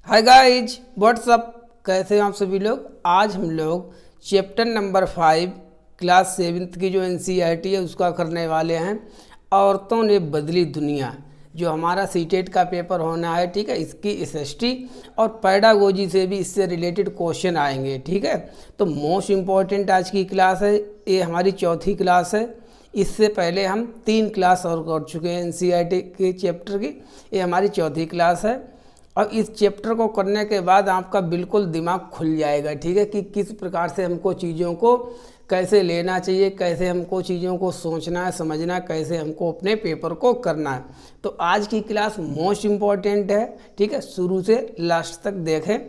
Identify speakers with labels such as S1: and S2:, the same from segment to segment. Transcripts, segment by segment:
S1: Hi guys what's up, कैसे हैं आप सभी लोग। आज हम लोग चैप्टर नंबर 5 क्लास 7th की जो एनसीईआरटी है उसका करने वाले हैं। औरतों ने बदली दुनिया, जो हमारा सीटेट का पेपर होना है, ठीक है। इसकी एसएसटी और पैडागोजी से भी इससे रिलेटेड क्वेश्चन आएंगे, ठीक है। तो मोस्ट इम्पॉर्टेंट आज की क्लास है, ये हमारी चौथी क्लास है। इससे पहले हम 3 क्लास और कर चुके हैं एनसीईआरटी के चैप्टर की, ये हमारी चौथी क्लास है। और इस चैप्टर को करने के बाद आपका बिल्कुल दिमाग खुल जाएगा, ठीक है, कि किस प्रकार से हमको चीज़ों को कैसे लेना चाहिए, कैसे हमको चीज़ों को सोचना है, समझना है, कैसे हमको अपने पेपर को करना है। तो आज की क्लास मोस्ट इम्पॉर्टेंट है, ठीक है। शुरू से लास्ट तक देखें।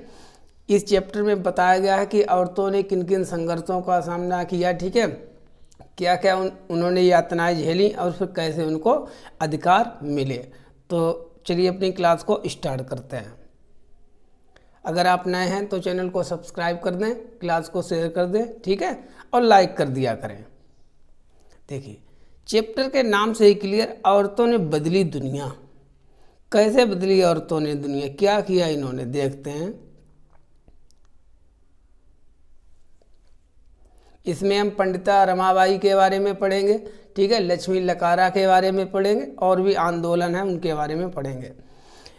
S1: इस चैप्टर में बताया गया है कि औरतों ने किन किन संघर्षों का सामना किया, ठीक है, क्या क्या उन्होंने यातनाएं झेली और फिर कैसे उनको अधिकार मिले। तो चलिए अपनी क्लास को स्टार्ट करते हैं। अगर आप नए हैं तो चैनल को सब्सक्राइब कर दें, क्लास को शेयर कर दें, ठीक है, और लाइक कर दिया करें। देखिए चैप्टर के नाम से ही क्लियर, औरतों ने बदली दुनिया। कैसे बदली औरतों ने दुनिया, क्या किया इन्होंने, देखते हैं। इसमें हम पंडिता रमाबाई के बारे में पढ़ेंगे, ठीक है, लक्ष्मी लकारा के बारे में पढ़ेंगे, और भी आंदोलन है उनके बारे में पढ़ेंगे।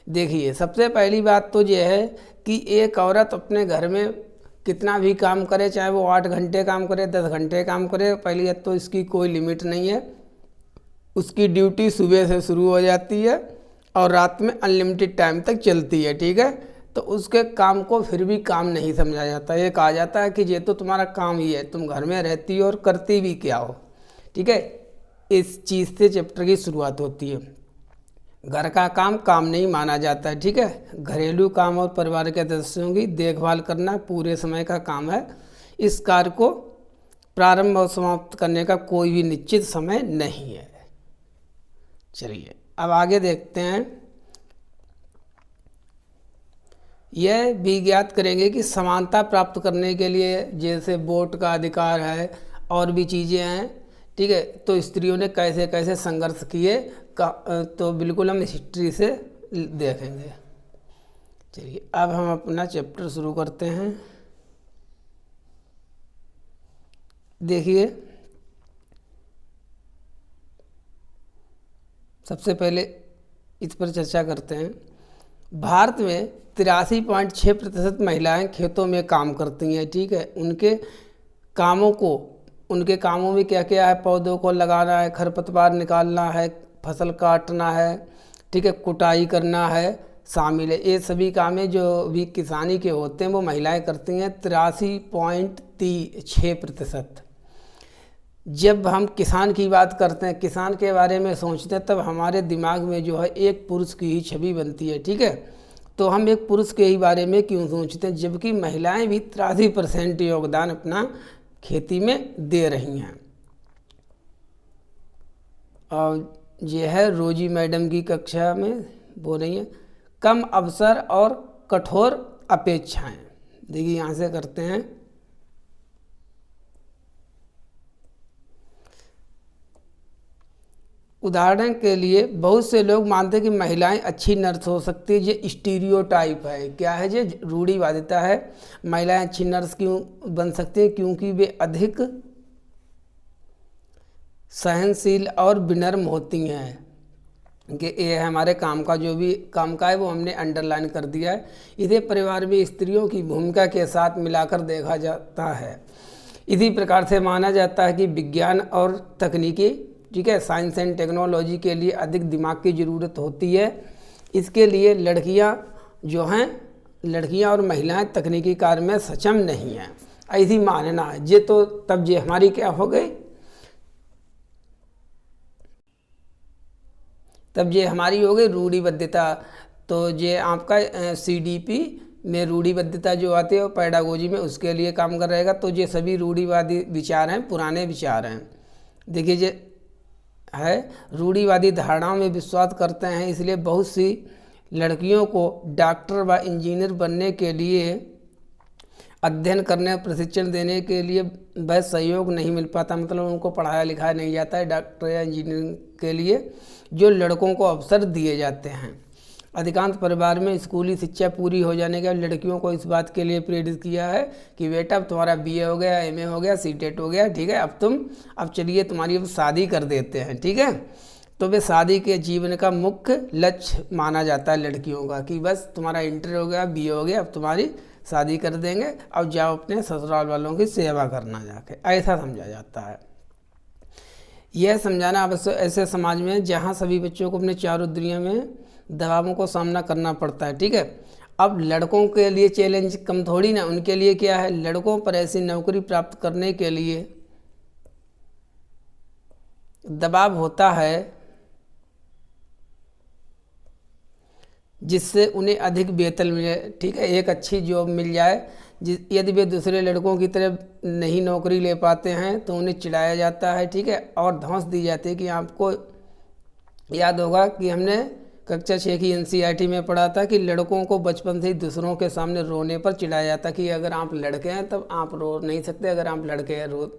S1: देखिए सबसे पहली बात तो यह है कि एक औरत अपने घर में कितना भी काम करे, चाहे वो 8 घंटे काम करे, 10 घंटे काम करे, पहली बात तो इसकी कोई लिमिट नहीं है। उसकी ड्यूटी सुबह से शुरू हो जाती है और रात में अनलिमिटेड टाइम तक चलती है, ठीक है। तो उसके काम को फिर भी काम नहीं समझा जाता। ये कहा जाता है कि ये तो तुम्हारा काम ही है, तुम घर में रहती हो और करती भी क्या हो, ठीक है। इस चीज़ से चैप्टर की शुरुआत होती है। घर का काम काम नहीं माना जाता है, ठीक है। घरेलू काम और परिवार के सदस्यों की देखभाल करना पूरे समय का काम है। इस कार्य को प्रारंभ और समाप्त करने का कोई भी निश्चित समय नहीं है। चलिए अब आगे देखते हैं। यह भी ज्ञात करेंगे कि समानता प्राप्त करने के लिए, जैसे वोट का अधिकार है और भी चीज़ें हैं, ठीक है, तो स्त्रियों ने कैसे कैसे संघर्ष किए तो बिल्कुल हम हिस्ट्री से देखेंगे। चलिए अब हम अपना चैप्टर शुरू करते हैं। देखिए सबसे पहले इस पर चर्चा करते हैं। भारत में 83.6% महिलाएं खेतों में काम करती हैं, ठीक है। उनके कामों में क्या क्या है, पौधों को लगाना है, खरपतवार निकालना है, फसल काटना है, ठीक है, कुटाई करना है, शामिल है। ये सभी कामें जो भी किसानी के होते हैं वो महिलाएं करती हैं, 83.6%। जब हम किसान की बात करते हैं, किसान के बारे में सोचते हैं, तब हमारे दिमाग में जो है एक पुरुष की ही छवि बनती है, ठीक है। तो हम एक पुरुष के ही बारे में क्यों सोचते हैं, जबकि महिलाएं भी 83% योगदान अपना खेती में दे रही हैं। और यह है रोजी मैडम की कक्षा में बोल रही हैं, कम अवसर और कठोर अपेक्षाएं। देखिए यहाँ से करते हैं। उदाहरण के लिए बहुत से लोग मानते हैं कि महिलाएं अच्छी नर्स हो सकती है। ये स्टीरियोटाइप है, क्या है, ये रूढ़िवादिता है। महिलाएं अच्छी नर्स क्यों बन सकती हैं, क्योंकि वे अधिक सहनशील और विनम्र होती हैं। कि ये हमारे काम का, जो भी काम का है वो हमने अंडरलाइन कर दिया है। इसे परिवार में स्त्रियों की भूमिका के साथ मिलाकर देखा जाता है। इसी प्रकार से माना जाता है कि विज्ञान और तकनीकी, ठीक है, साइंस एंड टेक्नोलॉजी के लिए अधिक दिमाग की ज़रूरत होती है। इसके लिए लड़कियां और महिलाएं तकनीकी कार्य में सक्षम नहीं हैं, ऐसी मानना है। ये तो तब ये हमारी क्या हो गई, तब ये हमारी हो गई रूढ़िबद्धता। तो ये आपका सीडीपी में रूढ़िबद्धता जो आती है वो पैडागोजी में उसके लिए काम कर रहेगा। तो ये सभी रूढ़िवादी विचार हैं, पुराने विचार हैं। देखिए ये है, रूढ़िवादी धारणाओं में विश्वास करते हैं, इसलिए बहुत सी लड़कियों को डॉक्टर व इंजीनियर बनने के लिए अध्ययन करने और प्रशिक्षण देने के लिए वह सहयोग नहीं मिल पाता। मतलब उनको पढ़ाया लिखाया नहीं जाता है डॉक्टर या इंजीनियरिंग के लिए, जो लड़कों को अवसर दिए जाते हैं। अधिकांश परिवार में स्कूली शिक्षा पूरी हो जाने के बाद लड़कियों को इस बात के लिए प्रेरित किया है कि बेटा अब तुम्हारा बीए हो गया, एमए हो गया, सीटेट हो गया, ठीक है, अब चलिए तुम्हारी अब शादी कर देते हैं, ठीक है। तो वे शादी के जीवन का मुख्य लक्ष्य माना जाता है लड़कियों का कि बस तुम्हारा इंटर हो गया, बीए हो गया, अब तुम्हारी शादी कर देंगे, अब जाओ अपने ससुराल वालों की सेवा करना जाके, ऐसा समझा जाता है। यह समझाना आवश्यक ऐसे समाज में जहाँ सभी बच्चों को अपने चारों दुनिया में दबावों को सामना करना पड़ता है, ठीक है। अब लड़कों के लिए चैलेंज कम थोड़ी ना, उनके लिए क्या है, लड़कों पर ऐसी नौकरी प्राप्त करने के लिए दबाव होता है जिससे उन्हें अधिक वेतन मिले, ठीक है, एक अच्छी जॉब मिल जाए। यदि वे दूसरे लड़कों की तरह नहीं नौकरी ले पाते हैं तो उन्हें चिढ़ाया जाता है, ठीक है, और धौंस दी जाती है कि आपको याद होगा कि हमने कक्षा 6 की एनसीईआरटी में पढ़ा था कि लड़कों को बचपन से ही दूसरों के सामने रोने पर चिढ़ाया जाता कि अगर आप लड़के हैं तब आप रो नहीं सकते, अगर आप लड़के हैं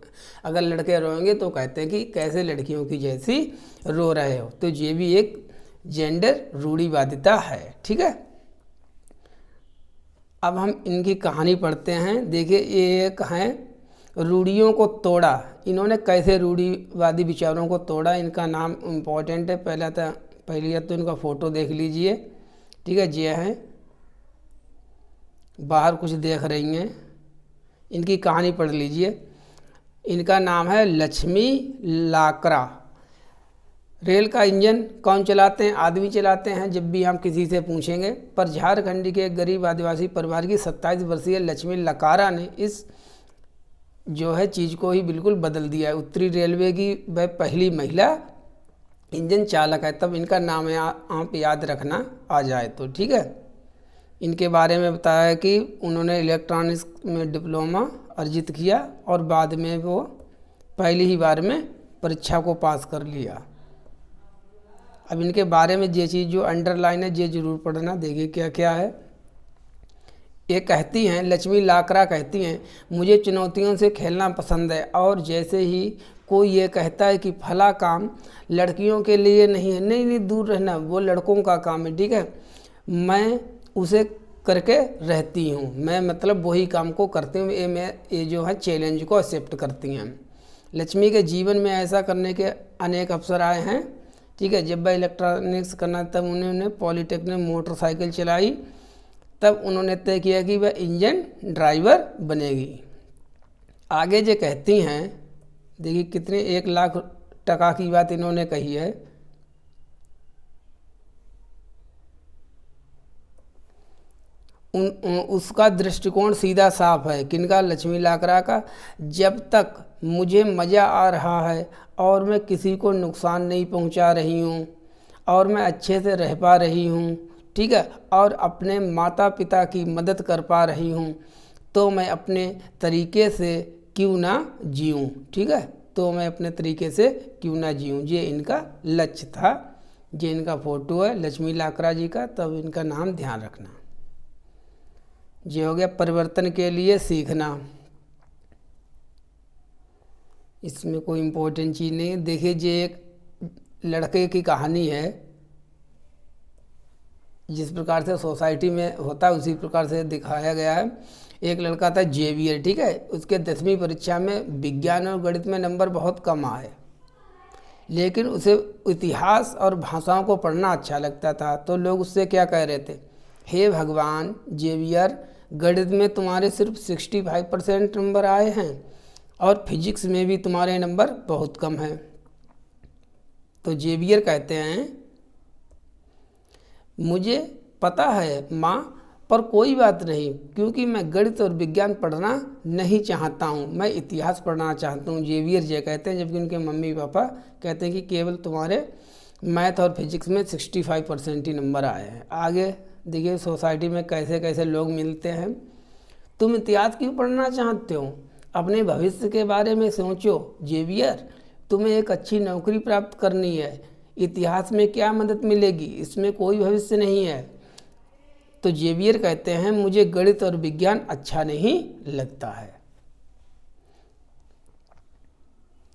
S1: अगर लड़के रोएंगे तो कहते हैं कि कैसे लड़कियों की जैसी रो रहे हो। तो ये भी एक जेंडर रूढ़िवादिता है, ठीक है। अब हम इनकी कहानी पढ़ते हैं। देखिए ये एक है रूढ़ियों को तोड़ा, इन्होंने कैसे रूढ़िवादी विचारों को तोड़ा, इनका नाम इम्पोर्टेंट है। पहले तो इनका फ़ोटो देख लीजिए, ठीक है, ये है, बाहर कुछ देख रही हैं, इनकी कहानी पढ़ लीजिए। इनका नाम है लक्ष्मी लाकरा। रेल का इंजन कौन चलाते हैं? आदमी चलाते हैं, जब भी हम किसी से पूछेंगे। पर झारखंड के एक गरीब आदिवासी परिवार की 27 वर्षीय लक्ष्मी लकारा ने इस जो है चीज़ को ही बिल्कुल बदल दिया है। उत्तरी रेलवे की वह पहली महिला इंजन चालक है। तब इनका नाम है, आप याद रखना आ जाए तो, ठीक है। इनके बारे में बताया है कि उन्होंने इलेक्ट्रॉनिक्स में डिप्लोमा अर्जित किया और बाद में वो पहली ही बार में परीक्षा को पास कर लिया। अब इनके बारे में ये चीज़ जो अंडरलाइन है ये जरूर पढ़ना। देखिए क्या क्या है। ये कहती हैं, लक्ष्मी लाकरा कहती हैं, मुझे चुनौतियों से खेलना पसंद है और जैसे ही कोई ये कहता है कि फला काम लड़कियों के लिए नहीं है, नहीं दूर रहना, वो लड़कों का काम है, ठीक है, मैं उसे करके रहती हूँ, मैं मतलब वही काम को करती हूँ। ये जो है चैलेंज को एक्सेप्ट करती हैं। लक्ष्मी के जीवन में ऐसा करने के अनेक अवसर आए हैं, ठीक है। जब वह इलेक्ट्रॉनिक्स करना तब उन्होंने पॉलीटेक्निक मोटरसाइकिल चलाई, तब उन्होंने तय किया कि वह इंजन ड्राइवर बनेगी। आगे जो कहती हैं, देखिए कितने 1 लाख टका की बात इन्होंने कही है। उसका दृष्टिकोण सीधा साफ है। किनका? लक्ष्मी लाकरा का। जब तक मुझे मज़ा आ रहा है और मैं किसी को नुकसान नहीं पहुंचा रही हूं और मैं अच्छे से रह पा रही हूं, ठीक है, और अपने माता पिता की मदद कर पा रही हूं, तो मैं अपने तरीके से क्यों ना जीऊँ, ठीक है, तो मैं अपने तरीके से क्यों ना जीऊँ। ये इनका लक्ष्य था। ये इनका फ़ोटो है लक्ष्मी लाकरा जी का, तब इनका नाम ध्यान रखना। ये हो गया परिवर्तन के लिए सीखना। इसमें कोई इम्पोर्टेंट चीज़ नहीं है। देखिए ये एक लड़के की कहानी है, जिस प्रकार से सोसाइटी में होता है उसी प्रकार से दिखाया गया है। एक लड़का था जेवियर, ठीक है, उसके 10वीं परीक्षा में विज्ञान और गणित में नंबर बहुत कम आए, लेकिन उसे इतिहास और भाषाओं को पढ़ना अच्छा लगता था। तो लोग उससे क्या कह रहे थे, हे भगवान जेवियर, गणित में तुम्हारे सिर्फ 65% नंबर आए हैं और फिजिक्स में भी तुम्हारे नंबर बहुत कम हैं। तो जेवियर कहते हैं, मुझे पता है माँ, पर कोई बात नहीं, क्योंकि मैं गणित और विज्ञान पढ़ना नहीं चाहता हूँ, मैं इतिहास पढ़ना चाहता हूँ। जेवियर जे कहते हैं, जबकि उनके मम्मी पापा कहते हैं कि केवल तुम्हारे मैथ और फिजिक्स में 65% ही नंबर आए हैं। आगे देखिए सोसाइटी में कैसे कैसे लोग मिलते हैं। तुम इतिहास क्यों पढ़ना चाहते हो? अपने भविष्य के बारे में सोचो जेवियर, तुम्हें एक अच्छी नौकरी प्राप्त करनी है, इतिहास में क्या मदद मिलेगी, इसमें कोई भविष्य नहीं है। तो जेवियर कहते हैं, मुझे गणित और विज्ञान अच्छा नहीं लगता है।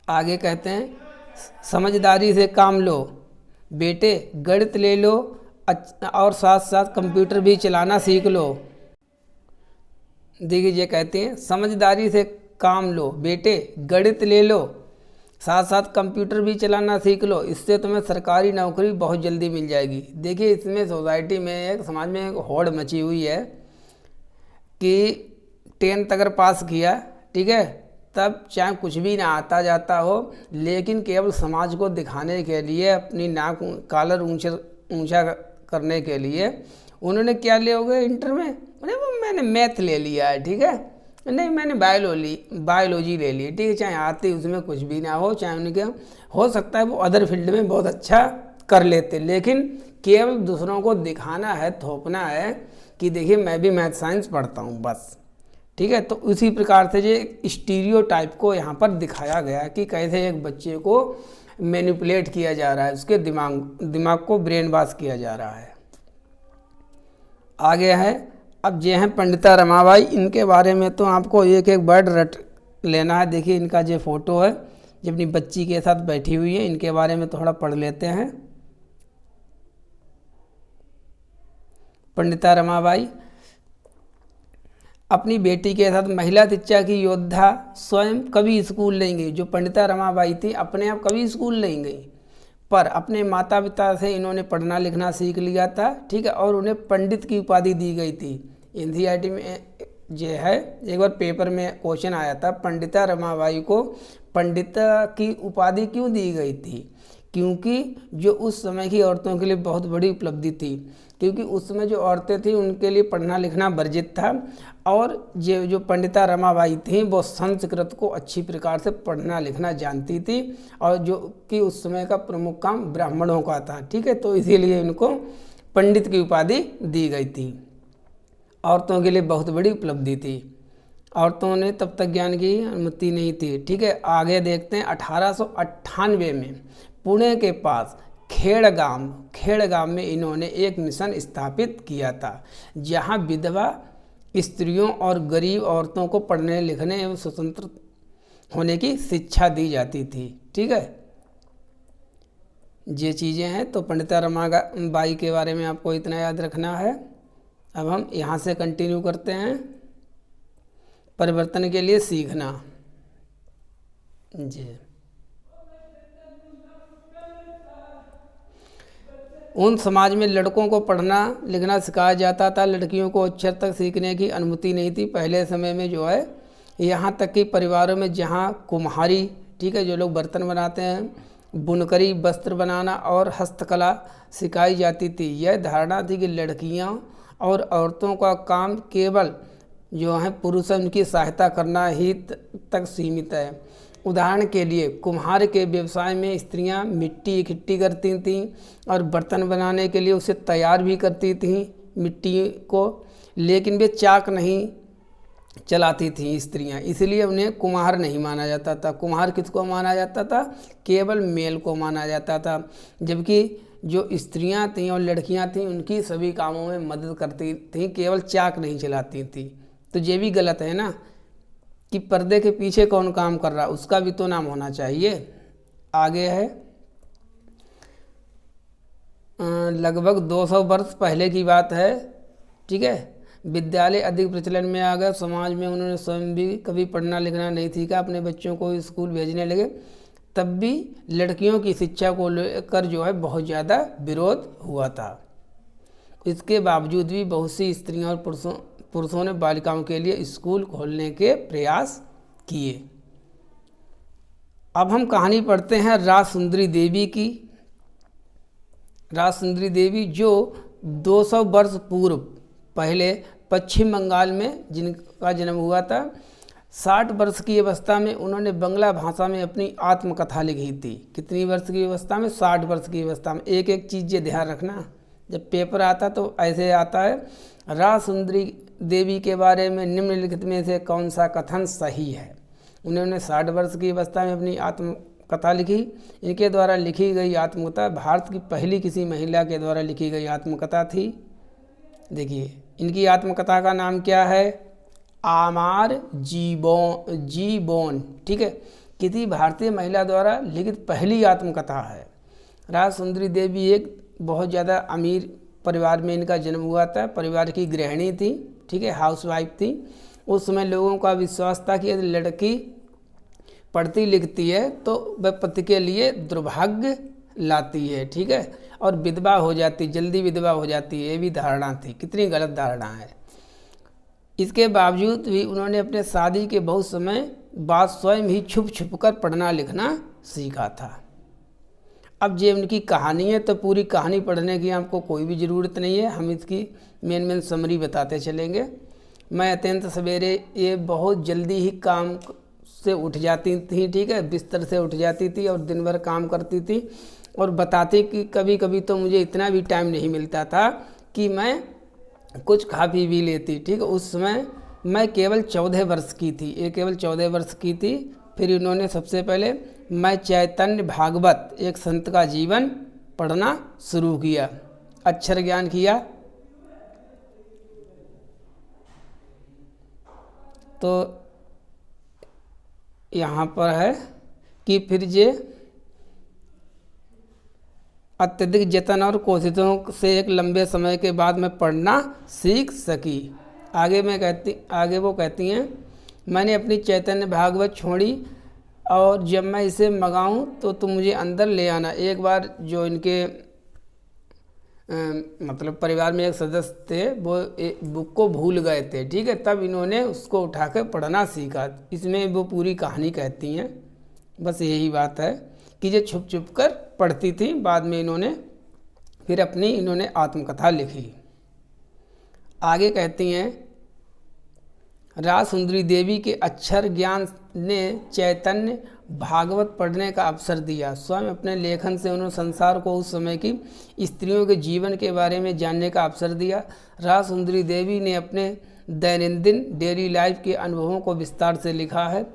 S1: आगे कहते हैं, समझदारी से काम लो बेटे, गणित ले लो और साथ साथ कंप्यूटर भी चलाना सीख लो। देखिए ये कहते हैं समझदारी से काम लो बेटे, गणित ले लो, साथ साथ कंप्यूटर भी चलाना सीख लो, इससे तुम्हें सरकारी नौकरी बहुत जल्दी मिल जाएगी। देखिए इसमें सोसाइटी में एक समाज में एक होड़ मची हुई है कि 10th अगर पास किया, ठीक है, तब चाहे कुछ भी ना आता जाता हो, लेकिन केवल समाज को दिखाने के लिए, अपनी नाक कॉलर ऊंचा करने के लिए उन्होंने क्या ले हो गए इंटर में, मैंने मैथ ले लिया है, ठीक है, नहीं मैंने बायोलॉजी ले ली, ठीक है, चाहे आती उसमें कुछ भी ना हो, चाहे उनके हो सकता है वो अदर फील्ड में बहुत अच्छा कर लेते, लेकिन केवल दूसरों को दिखाना है, थोपना है कि देखिए मैं भी मैथ साइंस पढ़ता हूँ बस, ठीक है। तो उसी प्रकार से ये स्टीरियोटाइप को यहाँ पर दिखाया गया है कि कैसे एक बच्चे को मैनिपुलेट किया जा रहा है, उसके दिमाग को ब्रेन वॉश किया जा रहा है। आगे है, अब ये हैं पंडिता रमाबाई, इनके बारे में तो आपको एक एक वर्ड रट लेना है। देखिए इनका जो फोटो है, जो अपनी बच्ची के साथ बैठी हुई है, इनके बारे में थोड़ा पढ़ लेते हैं। पंडिता रमाबाई अपनी बेटी के साथ महिला शिक्षा की योद्धा, स्वयं कभी स्कूल नहीं गई। जो पंडिता रमाबाई थी अपने आप कभी स्कूल नहीं गई, पर अपने माता पिता से इन्होंने पढ़ना लिखना सीख लिया था, ठीक है, और उन्हें पंडित की उपाधि दी गई थी। एनसीईआरटी में जो है एक बार पेपर में क्वेश्चन आया था, पंडिता रमाबाई को पंडिता की उपाधि क्यों दी गई थी, क्योंकि जो उस समय की औरतों के लिए बहुत बड़ी उपलब्धि थी, क्योंकि उस समय जो औरतें थीं उनके लिए पढ़ना लिखना वर्जित था, और जो पंडिता रमाबाई थीं वो संस्कृत को अच्छी प्रकार से पढ़ना लिखना जानती थी, और जो कि उस समय का प्रमुख काम ब्राह्मणों का था, ठीक है, तो इसीलिए इनको पंडित की उपाधि दी गई थी। औरतों के लिए बहुत बड़ी उपलब्धि थी, औरतों ने तब तक ज्ञान की अनुमति नहीं थी, ठीक है। आगे देखते हैं 1898 में पुणे के पास खेड़गांव में इन्होंने एक मिशन स्थापित किया था, जहां विधवा स्त्रियों और गरीब औरतों को पढ़ने लिखने एवं स्वतंत्र होने की शिक्षा दी जाती थी, ठीक है। ये चीज़ें हैं, तो पंडिता रमाबाई के बारे में आपको इतना याद रखना है। अब हम यहाँ से कंटिन्यू करते हैं, परिवर्तन के लिए सीखना। जी, उन समाज में लड़कों को पढ़ना लिखना सिखाया जाता था, लड़कियों को अक्षर तक सीखने की अनुमति नहीं थी। पहले समय में जो है यहाँ तक कि परिवारों में जहाँ कुम्हारी, ठीक है, जो लोग बर्तन बनाते हैं, बुनकरी, वस्त्र बनाना और हस्तकला सिखाई जाती थी। यह धारणा थी कि लड़कियाँ और औरतों का काम केवल जो है पुरुष उनकी सहायता करना ही तक सीमित है। उदाहरण के लिए कुम्हार के व्यवसाय में स्त्रियां मिट्टी इकट्ठी करती थीं और बर्तन बनाने के लिए उसे तैयार भी करती थीं मिट्टी को, लेकिन वे चाक नहीं चलाती थीं स्त्रियां, इसलिए उन्हें कुम्हार नहीं माना जाता था। कुम्हार किसको माना जाता था? केवल मेल को माना जाता था, जबकि जो स्त्रियां थीं और लड़कियां थीं उनकी सभी कामों में मदद करती थीं, केवल चाक नहीं चलाती थीं। तो ये भी गलत है ना कि पर्दे के पीछे कौन काम कर रहा, उसका भी तो नाम होना चाहिए। आगे है, लगभग 200 वर्ष पहले की बात है, ठीक है। विद्यालय अधिक प्रचलन में आ गया, समाज में उन्होंने स्वयं भी कभी पढ़ना लिखना नहीं सीखा, अपने बच्चों को स्कूल भेजने लगे, तब भी लड़कियों की शिक्षा को लेकर जो है बहुत ज़्यादा विरोध हुआ था। इसके बावजूद भी बहुत सी स्त्रियों और पुरुषों ने बालिकाओं के लिए स्कूल खोलने के प्रयास किए। अब हम कहानी पढ़ते हैं राजसुंदरी देवी की। राजसुंदरी देवी जो 200 वर्ष पूर्व पहले पश्चिम बंगाल में जिनका जन्म हुआ था, 60 वर्ष की अवस्था में उन्होंने बंगला भाषा में अपनी आत्मकथा लिखी थी। कितनी वर्ष की अवस्था में? 60 वर्ष की अवस्था में। एक एक चीज़ ये ध्यान रखना, जब पेपर आता तो ऐसे आता है, राजसुंदरी देवी के बारे में निम्नलिखित में से कौन सा कथन सही है? उन्होंने 60 वर्ष की अवस्था में अपनी आत्मकथा लिखी। इनके द्वारा लिखी गई आत्मकथा भारत की पहली किसी महिला के द्वारा लिखी गई आत्मकथा थी। देखिए इनकी आत्मकथा का नाम क्या है? आमार जीबोन, ठीक है, किसी भारतीय महिला द्वारा लिखित पहली आत्मकथा है। राजसुंदरी देवी एक बहुत ज़्यादा अमीर परिवार में इनका जन्म हुआ था। परिवार की गृहिणी थी, ठीक है, हाउसवाइफ थी। उस समय लोगों का विश्वास था कि यदि लड़की पढ़ती लिखती है तो वह पति के लिए दुर्भाग्य लाती है, ठीक है, और विधवा हो जाती, जल्दी विधवा हो जाती है, ये भी धारणा थी। कितनी गलत धारणा है। इसके बावजूद भी उन्होंने अपने शादी के बहुत समय बाद स्वयं ही छुप छुप कर पढ़ना लिखना सीखा था। अब ये उनकी कहानी है, तो पूरी कहानी पढ़ने की आपको कोई भी ज़रूरत नहीं है, हम इसकी मेन समरी बताते चलेंगे। मैं अत्यंत सवेरे, ये बहुत जल्दी ही काम से उठ जाती थी, ठीक है, बिस्तर से उठ जाती थी और दिन भर काम करती थी, और बताती कि कभी कभी तो मुझे इतना भी टाइम नहीं मिलता था कि मैं कुछ खा पी भी लेती, ठीक है। उस समय मैं केवल 14 वर्ष की थी, ये केवल 14 वर्ष की थी। फिर इन्होंने सबसे पहले मैं चैतन्य भागवत, एक संत का जीवन पढ़ना शुरू किया, अक्षर ज्ञान किया। तो यहाँ पर है कि फिर ये अत्यधिक जतन और कोशिशों से एक लंबे समय के बाद मैं पढ़ना सीख सकी। आगे वो कहती हैं, मैंने अपनी चैतन्य भागवत छोड़ी और जब मैं इसे मंगाऊं तो तुम मुझे अंदर ले आना। एक बार जो इनके मतलब परिवार में एक सदस्य थे, वो बुक को भूल गए थे, ठीक है, तब इन्होंने उसको उठाकर पढ़ना सीखा। इसमें वो पूरी कहानी कहती हैं, बस यही बात है कि ये छुप छुप कर पढ़ती थी। बाद में इन्होंने फिर इन्होंने आत्मकथा लिखी। आगे कहती हैं, राजसुंदरी देवी के अक्षर ज्ञान ने चैतन्य भागवत पढ़ने का अवसर दिया। स्वयं अपने लेखन से उन्होंने संसार को उस समय की स्त्रियों के जीवन के बारे में जानने का अवसर दिया। राजसुंदरी देवी ने अपने दैनंदिन डेली लाइफ के अनुभवों को विस्तार से लिखा है।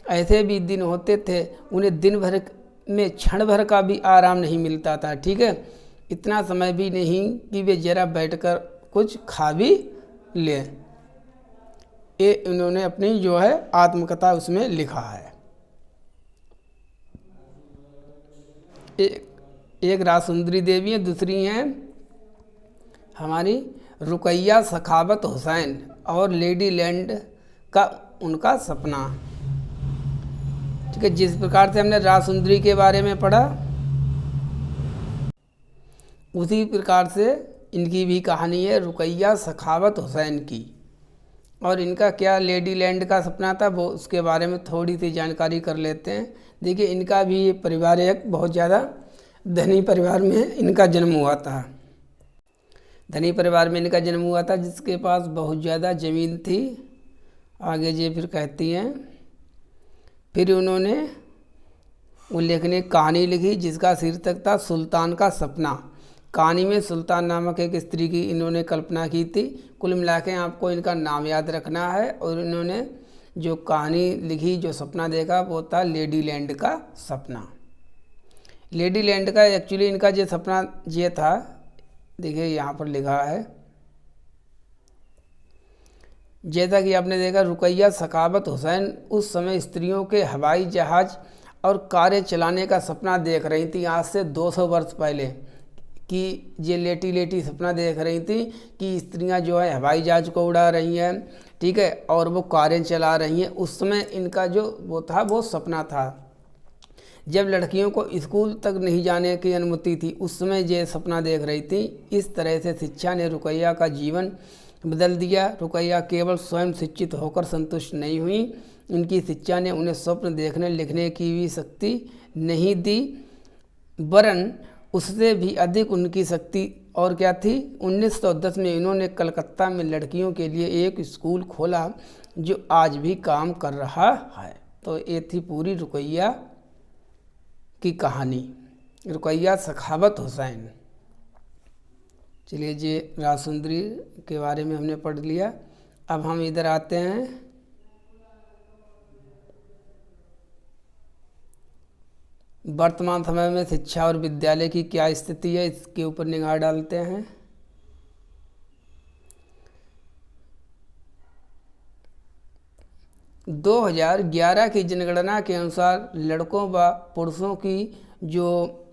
S1: ऐसे भी दिन होते थे उन्हें दिन भर में क्षण भर का भी आराम नहीं मिलता था, ठीक है, इतना समय भी नहीं कि वे जरा बैठकर कुछ खा भी लें। ये इन्होंने अपनी जो है आत्मकथा उसमें लिखा है। एक राजसुंदरी देवी है, दूसरी हैं हमारी रुकैया सखावत हुसैन और लेडी लैंड का उनका सपना, ठीक है। जिस प्रकार से हमने राजसुंदरी के बारे में पढ़ा, उसी प्रकार से इनकी भी कहानी है रुकैया सखावत हुसैन की। और इनका क्या लेडी लैंड का सपना था, वो उसके बारे में थोड़ी सी जानकारी कर लेते हैं। देखिए, इनका भी परिवार एक बहुत ज़्यादा धनी परिवार में इनका जन्म हुआ था। धनी परिवार में इनका जन्म हुआ था, जिसके पास बहुत ज़्यादा ज़मीन थी। आगे ये फिर कहती हैं, फिर उन्होंने उल्लेख ने कहानी लिखी जिसका शीर्षक था सुल्तान का सपना। कहानी में सुल्तान नामक एक स्त्री की इन्होंने कल्पना की थी। कुल मिला के आपको इनका नाम याद रखना है। और इन्होंने जो कहानी लिखी, जो सपना देखा, वो था लेडी लैंड का सपना। लेडी लैंड का एक्चुअली इनका जो सपना ये था, देखिए यहाँ पर लिखा है, जैसा कि आपने देखा, रुकैया सखावत हुसैन उस समय स्त्रियों के हवाई जहाज़ और कारें चलाने का सपना देख रही थी, आज से 200 वर्ष पहले, कि ये लेटी लेटी सपना देख रही थी कि स्त्रियां जो है हवाई जहाज़ को उड़ा रही हैं, ठीक है, और वो कारें चला रही हैं। उस समय इनका जो वो था, वो सपना था। जब लड़कियों को स्कूल तक नहीं जाने की अनुमति थी, उस समय ये सपना देख रही थी। इस तरह से शिक्षा ने रुकैया का जीवन बदल दिया। रुकैया केवल स्वयं शिक्षित होकर संतुष्ट नहीं हुई, उनकी शिक्षा ने उन्हें स्वप्न देखने लिखने की भी शक्ति नहीं दी, वरन उससे भी अधिक उनकी शक्ति और क्या थी। 1910 में इन्होंने कलकत्ता में लड़कियों के लिए एक स्कूल खोला जो आज भी काम कर रहा है। तो ये थी पूरी रुकैया की कहानी, रुकैया सखावत हुसैन। चलिए, ये राजसुंदरी के बारे में हमने पढ़ लिया। अब हम इधर आते हैं वर्तमान समय में शिक्षा और विद्यालय की क्या स्थिति है, इसके ऊपर निगाह डालते हैं। दो 2011 की जनगणना के अनुसार लड़कों व पुरुषों की जो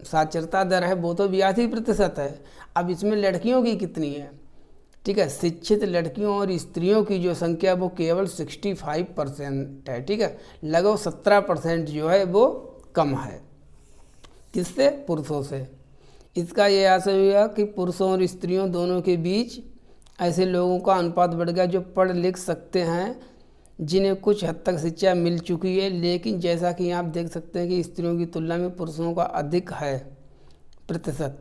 S1: साक्षरता दर है वो तो 82% है। अब इसमें लड़कियों की कितनी है, ठीक है, शिक्षित लड़कियों और स्त्रियों की जो संख्या वो केवल 65% है, ठीक है, लगभग 17% जो है वो कम है। किससे? पुरुषों से। इसका ये आशय हुआ कि पुरुषों और स्त्रियों दोनों के बीच ऐसे लोगों का अनुपात बढ़ गया जो पढ़ लिख सकते हैं, जिन्हें कुछ हद तक शिक्षा मिल चुकी है, लेकिन जैसा कि आप देख सकते हैं कि स्त्रियों की तुलना में पुरुषों का अधिक है प्रतिशत।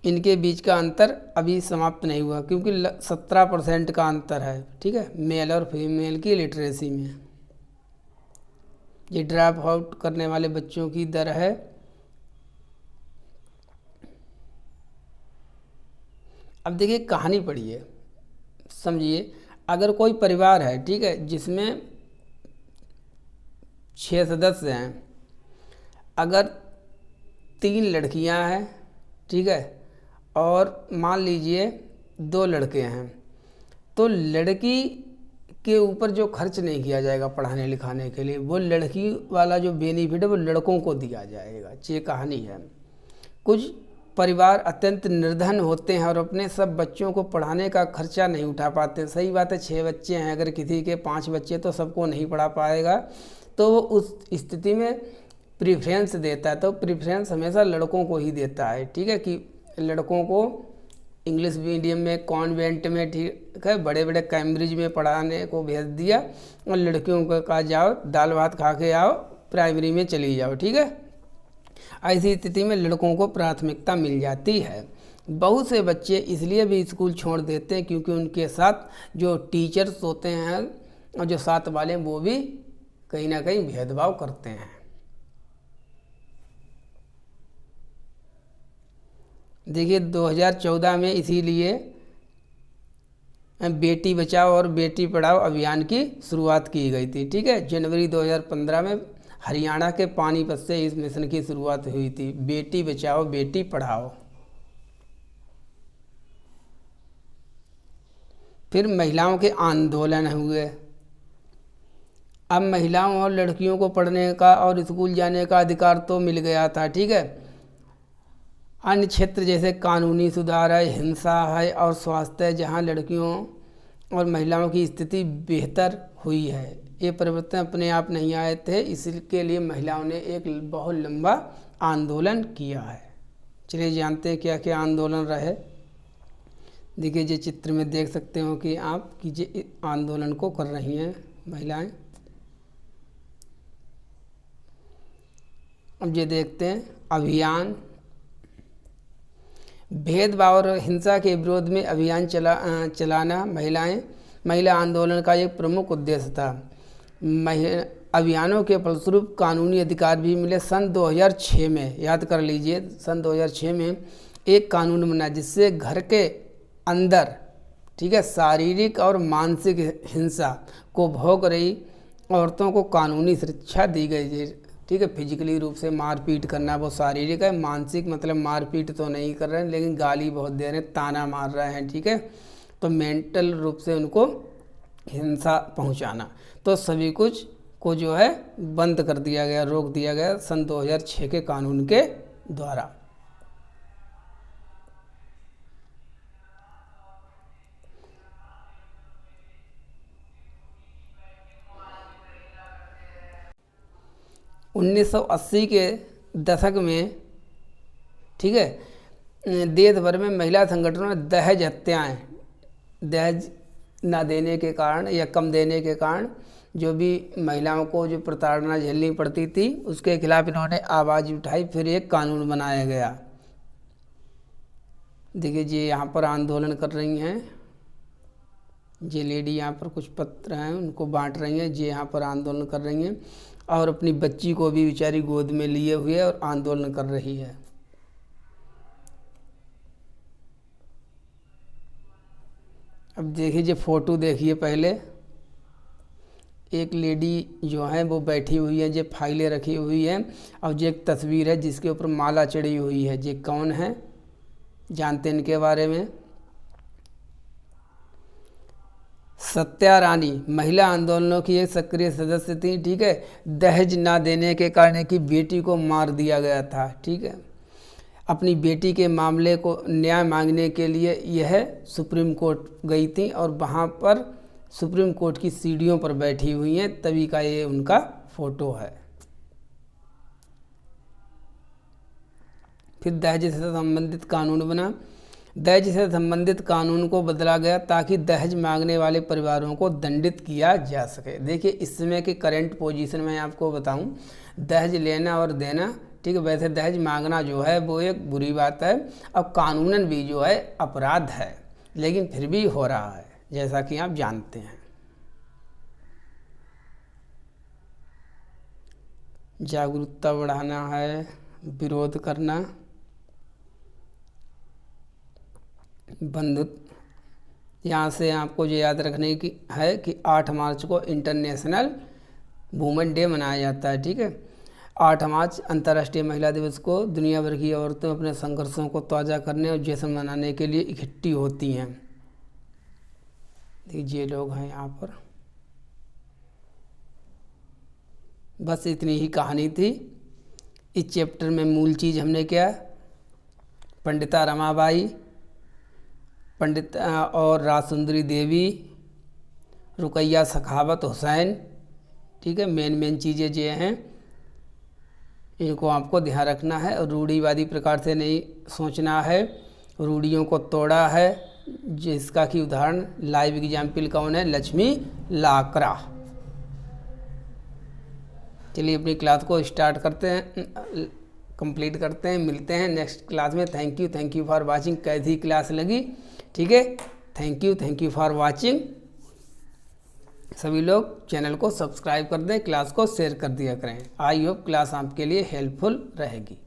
S1: इनके बीच का अंतर अभी समाप्त नहीं हुआ क्योंकि 17% का अंतर है, ठीक है, मेल और फीमेल की लिटरेसी में। ये ड्रॉप आउट करने वाले बच्चों की दर है। अब देखिए कहानी पढ़िए, समझिए। अगर कोई परिवार है, ठीक है, जिसमें 6 सदस्य हैं, अगर 3 लड़कियां हैं, ठीक है, और मान लीजिए 2 लड़के हैं, तो लड़की के ऊपर जो खर्च नहीं किया जाएगा पढ़ाने लिखाने के लिए, वो लड़की वाला जो बेनिफिट है वो लड़कों को दिया जाएगा। ये कहानी है। कुछ परिवार अत्यंत निर्धन होते हैं और अपने सब बच्चों को पढ़ाने का खर्चा नहीं उठा पाते। सही बात है, 6 बच्चे हैं, अगर किसी के 5 बच्चे तो सबको नहीं पढ़ा पाएगा, तो वो उस स्थिति में प्रेफरेंस देता है, तो प्रेफरेंस हमेशा लड़कों को ही देता है, ठीक है, कि लड़कों को इंग्लिश मीडियम में, कॉन्वेंट में, ठीक है, बड़े बड़े कैम्ब्रिज में पढ़ाने को भेज दिया, और लड़कियों को कहा जाओ दाल भात खा के आओ, प्राइमरी में चली जाओ, ठीक है। ऐसी स्थिति में लड़कों को प्राथमिकता मिल जाती है। बहुत से बच्चे इसलिए भी स्कूल छोड़ देते हैं क्योंकि उनके साथ जो टीचर्स होते हैं और जो साथ वाले वो भी कहीं ना कहीं भेदभाव करते हैं। देखिए 2014 में इसीलिए बेटी बचाओ और बेटी पढ़ाओ अभियान की शुरुआत की गई थी, ठीक है। जनवरी 2015 में हरियाणा के पानीपत से इस मिशन की शुरुआत हुई थी, बेटी बचाओ बेटी पढ़ाओ। फिर महिलाओं के आंदोलन हुए। अब महिलाओं और लड़कियों को पढ़ने का और स्कूल जाने का अधिकार तो मिल गया था, ठीक है। अन्य क्षेत्र जैसे कानूनी सुधार है, हिंसा है और स्वास्थ्य है, जहाँ लड़कियों और महिलाओं की स्थिति बेहतर हुई है। ये परिवर्तन अपने आप नहीं आए थे, इसके लिए महिलाओं ने एक बहुत लंबा आंदोलन किया है। चलिए जानते हैं क्या क्या आंदोलन रहे। देखिए ये चित्र में देख सकते हो कि आप कि ये आंदोलन को कर रही हैं महिलाएं। अब ये देखते हैं अभियान। भेदभाव और हिंसा के विरोध में अभियान चलाना महिला आंदोलन का एक प्रमुख उद्देश्य था। अभियानों के फलस्वरूप कानूनी अधिकार भी मिले। सन 2006 में, याद कर लीजिए, सन 2006 में एक कानून बना जिससे घर के अंदर, ठीक है, शारीरिक और मानसिक हिंसा को भोग रही औरतों को कानूनी सुरक्षा दी गई, ठीक है। फिजिकली रूप से मारपीट करना वो शारीरिक है, मानसिक मतलब मारपीट तो नहीं कर रहे हैं लेकिन गाली बहुत दे रहे हैं, ताना मार रहे हैं, ठीक है, तो मेंटल रूप से उनको हिंसा पहुंचाना, तो सभी कुछ को जो है बंद कर दिया गया, रोक दिया गया सन 2006 के कानून के द्वारा। उन्नीस 1980 के दशक में, ठीक है, देश भर में महिला संगठनों में दहेज हत्याएं, दहेज ना देने के कारण या कम देने के कारण जो भी महिलाओं को जो प्रताड़ना झेलनी पड़ती थी उसके खिलाफ इन्होंने आवाज़ उठाई। फिर एक कानून बनाया गया। देखिए ये यहाँ पर आंदोलन कर रही हैं, ये लेडी यहाँ पर कुछ पत्र हैं उनको बांट रही हैं, ये यहाँ पर आंदोलन कर रही हैं और अपनी बच्ची को भी बेचारी गोद में लिए हुए और आंदोलन कर रही है। अब देखिए ये फ़ोटो देखिए, पहले एक लेडी जो है वो बैठी हुई है, ये फाइलें रखी हुई हैं, और ये एक तस्वीर है जिसके ऊपर माला चढ़ी हुई है। ये कौन है, जानते हैं इनके बारे में? सत्या रानी महिला आंदोलनों की एक सक्रिय सदस्य थी, ठीक है। दहेज ना देने के कारण की बेटी को मार दिया गया था, ठीक है। अपनी बेटी के मामले को न्याय मांगने के लिए यह सुप्रीम कोर्ट गई थी और वहाँ पर सुप्रीम कोर्ट की सीढ़ियों पर बैठी हुई हैं, तभी का ये उनका फोटो है। फिर दहेज से संबंधित कानून बना। दहेज से संबंधित कानून को बदला गया ताकि दहेज मांगने वाले परिवारों को दंडित किया जा सके। देखिए इस समय के करंट पोजीशन में आपको बताऊं, दहेज लेना और देना, ठीक है, वैसे दहेज मांगना जो है वो एक बुरी बात है, अब कानूनन भी जो है अपराध है, लेकिन फिर भी हो रहा है जैसा कि आप जानते हैं। जागरूकता बढ़ाना है, विरोध करना, बंधुत्व। यहाँ से आपको ये याद रखने की है कि 8 मार्च को इंटरनेशनल वुमेन डे मनाया जाता है, ठीक है। 8 मार्च अंतर्राष्ट्रीय महिला दिवस को दुनिया भर की औरतें अपने संघर्षों को ताज़ा करने और जश्न मनाने के लिए इकट्ठी होती हैं। ये लोग हैं यहाँ पर। बस इतनी ही कहानी थी। इस चैप्टर में मूल चीज़ हमने क्या, पंडिता रमाबाई, पंडित और राजसुंदरी देवी, रुकैया सखावत हुसैन, ठीक है, मेन चीज़ें जो हैं इनको आपको ध्यान रखना है और रूढ़िवादी प्रकार से नहीं सोचना है। रूढ़ियों को तोड़ा है, जिसका कि उदाहरण लाइव एग्जाम्पल कौन है, लक्ष्मी लाकरा। चलिए अपनी क्लास को स्टार्ट करते हैं, कंप्लीट करते हैं, मिलते हैं नेक्स्ट क्लास में। Thank you for watching. कैसी क्लास लगी, ठीक है, थैंक यू फॉर वाचिंग। सभी लोग चैनल को सब्सक्राइब कर दें, क्लास को शेयर कर दिया करें। आई होप क्लास आपके लिए हेल्पफुल रहेगी।